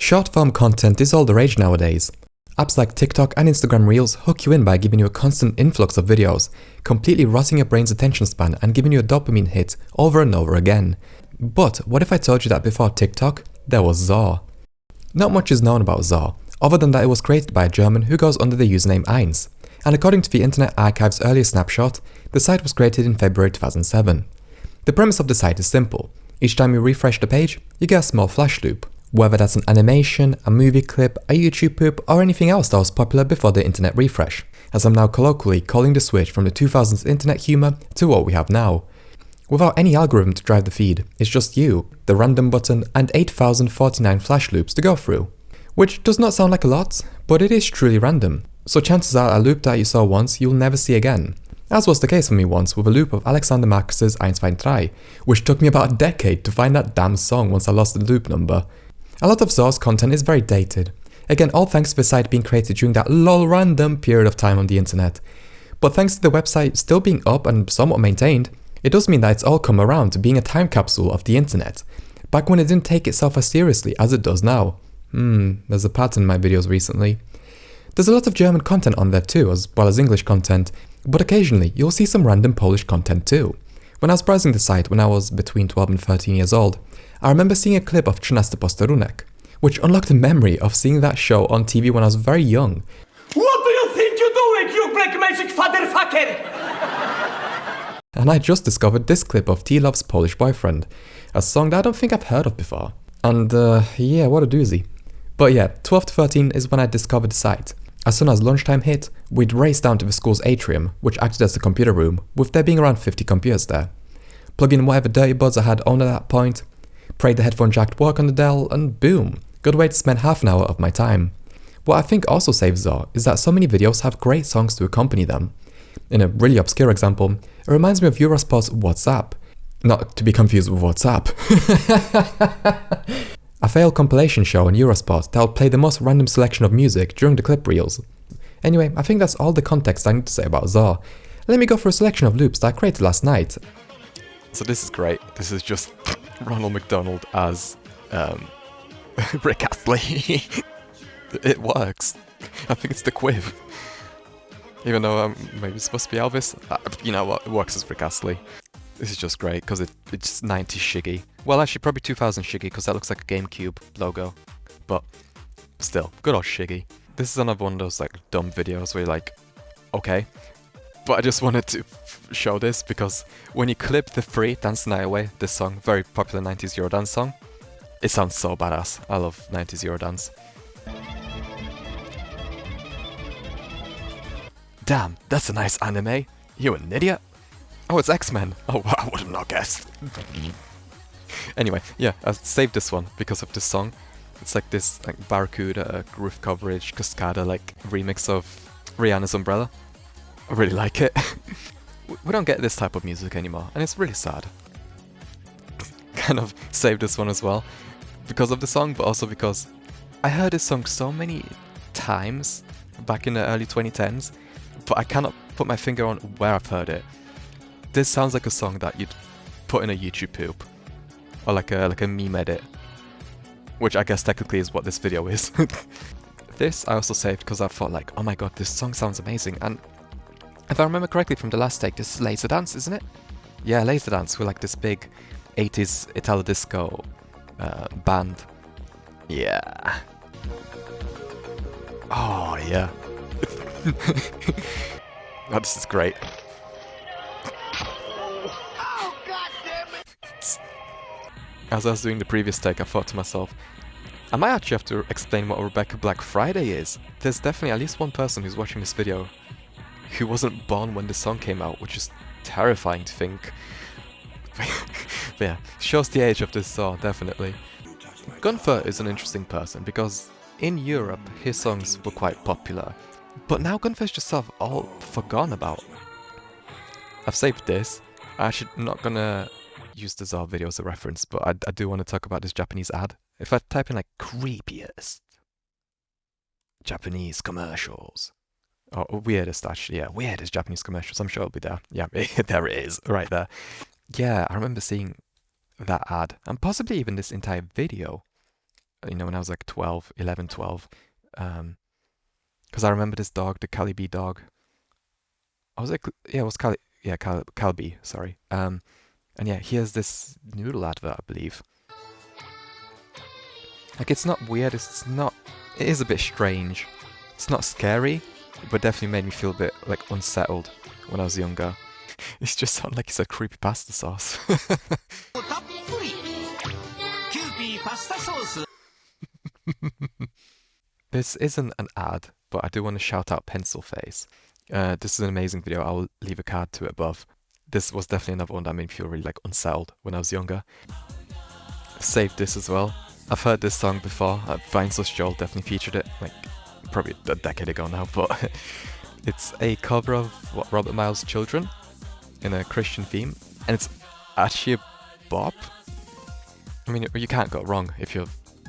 Short-form content is all the rage nowadays. Apps like TikTok and Instagram Reels hook you in by giving you a constant influx of videos, completely rotting your brain's attention span and giving you a dopamine hit over and over again. But what if I told you that before TikTok, there was z0r? Not much is known about z0r, other than that it was created by a German who goes under the username 1, and according to the Internet Archive's earliest snapshot, the site was created in February 2007. The premise of the site is simple. Each time you refresh the page, you get a small flash loop, whether that's an animation, a movie clip, a YouTube poop, or anything else that was popular before the internet refresh, as I'm now colloquially calling the switch from the 2000s internet humour to what we have now. Without any algorithm to drive the feed, it's just you, the random button, and 8,049 flash loops to go through. Which does not sound like a lot, but it is truly random, so chances are a loop that you saw once you'll never see again. As was the case for me once with a loop of Alexander Marcus's 1, 2, 3, which took me about a decade to find that damn song once I lost the loop number. A lot of z0r's content is very dated. Again, all thanks to the site being created during that lol random period of time on the internet. But thanks to the website still being up and somewhat maintained, it does mean that it's all come around to being a time capsule of the internet, back when it didn't take itself as seriously as it does now. There's a pattern in my videos recently. There's a lot of German content on there too, as well as English content, but occasionally you'll see some random Polish content too. When I was browsing the site when I was between 12 and 13 years old, I remember seeing a clip of 13 Posterunek, which unlocked a memory of seeing that show on TV when I was very young. What do you think you're doing, you black magic fatherfucker? And I just discovered this clip of T-Love's Polish Boyfriend, a song that I don't think I've heard of before. And yeah, what a doozy. But yeah, 12 to 13 is when I discovered the site. As soon as lunchtime hit, we'd race down to the school's atrium, which acted as the computer room, with there being around 50 computers there. Plug in whatever dirty buds I had owned at that point, pray the headphone jack to work on the Dell, and boom, good way to spend half an hour of my time. What I think also saves z0r is that so many videos have great songs to accompany them. In a really obscure example, it reminds me of Eurosport's WhatsApp. Not to be confused with WhatsApp. A failed compilation show on Eurosport that will play the most random selection of music during the clip reels. Anyway, I think that's all the context I need to say about z0r. Let me go for a selection of loops that I created last night. So this is great. This is just Ronald McDonald as Rick Astley. It works. I think it's the quiv. Even though maybe it's supposed to be Elvis. You know what, it works as Rick Astley. This is just great because it's 90s shiggy. Well, actually probably 2000 shiggy because that looks like a GameCube logo. But still, good old shiggy. This is another one of those like dumb videos where you're like, okay. But I just wanted to show this because when you clip the free Dance the Night Away, this song, very popular 90s Eurodance song, it sounds so badass. I love 90s Eurodance. Damn, that's a nice anime. You an idiot? Oh, it's X-Men. Oh, I would have not guessed. Anyway, yeah, I saved this one because of this song. It's like this like Barracuda roof coverage Cascada like remix of Rihanna's Umbrella. I really like it. We don't get this type of music anymore, and it's really sad. Kind of saved this one as well because of the song, but also because I heard this song so many times back in the early 2010s, but I cannot put my finger on where I've heard it. This sounds like a song that you'd put in a YouTube poop, or like a meme edit, which I guess technically is what this video is. This I also saved because I thought like, oh my god, this song sounds amazing, and if I remember correctly from the last take, this is Laser Dance, isn't it? Yeah, Laser Dance, with like this big 80s Italo disco band. Yeah. Oh yeah. Oh, this is great. As I was doing the previous take, I thought to myself, I might actually have to explain what Rebecca Black Friday is. There's definitely at least one person who's watching this video who wasn't born when the song came out, which is terrifying to think. But yeah, shows the age of this song, definitely. Gunther is an interesting person because in Europe his songs were quite popular, but now Gunther's just sort of all forgotten about. I've saved this. I'm actually not gonna use the z0r video as a reference, but I do want to talk about this Japanese ad. If I type in like creepiest Japanese commercials, or weirdest actually, yeah, weirdest Japanese commercials, I'm sure it'll be there. Yeah, there it is, right there. Yeah, I remember seeing that ad, and possibly even this entire video. you know, when I was like 12, 11, 12. Because I remember this dog, the Calibi dog. I was like, yeah, it was Calbi, sorry. And yeah, he has this noodle advert, I believe. Like, it's not weird, it is a bit strange. It's not scary, but definitely made me feel a bit, like, unsettled when I was younger. It just sounded like it's a creepy pasta sauce. This isn't an ad, but I do want to shout out Pencil Face. This is an amazing video. I'll leave a card to it above. This was definitely another one that made me feel really like unsettled when I was younger. I've saved this as well. I've heard this song before. Vine Sus Joel definitely featured it, like probably a decade ago now, but it's a cover of Robert Miles' Children in a Christian theme, and it's actually a bop. I mean, you can't go wrong if you're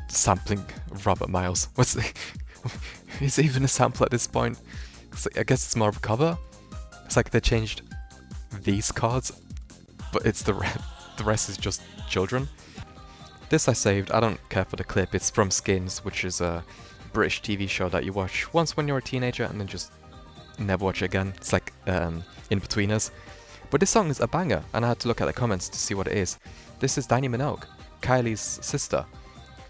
sampling Robert Miles. Is it even a sample at this point? I guess it's more of a cover. It's like they changed these chords, but it's the rest is just children. This I saved. I don't care for the clip. It's from Skins, which is a British TV show that you watch once when you're a teenager and then just never watch it again. It's like In-Betweeners. But this song is a banger, and I had to look at the comments to see what it is. This is Dani Minogue, Kylie's sister.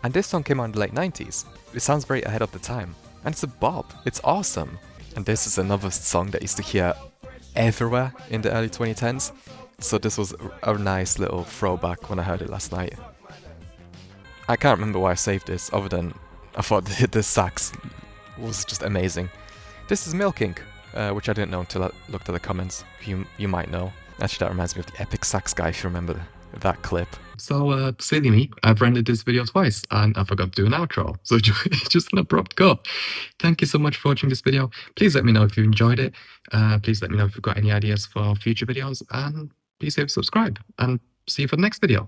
And this song came out in the late 90s. It sounds very ahead of the time. And it's a bop. It's awesome. And this is another song that I used to hear everywhere in the early 2010s. So this was a nice little throwback when I heard it last night. I can't remember why I saved this, other than I thought the sax was just amazing. This is Milking, which I didn't know until I looked at the comments. You might know. Actually, that reminds me of the Epic Sax guy, if you remember that clip. So, silly me, I've rendered this video twice, and I forgot to do an outro, so it's just an abrupt go. Thank you so much for watching this video. Please let me know if you enjoyed it. Please let me know if you've got any ideas for future videos, and please hit subscribe, and see you for the next video.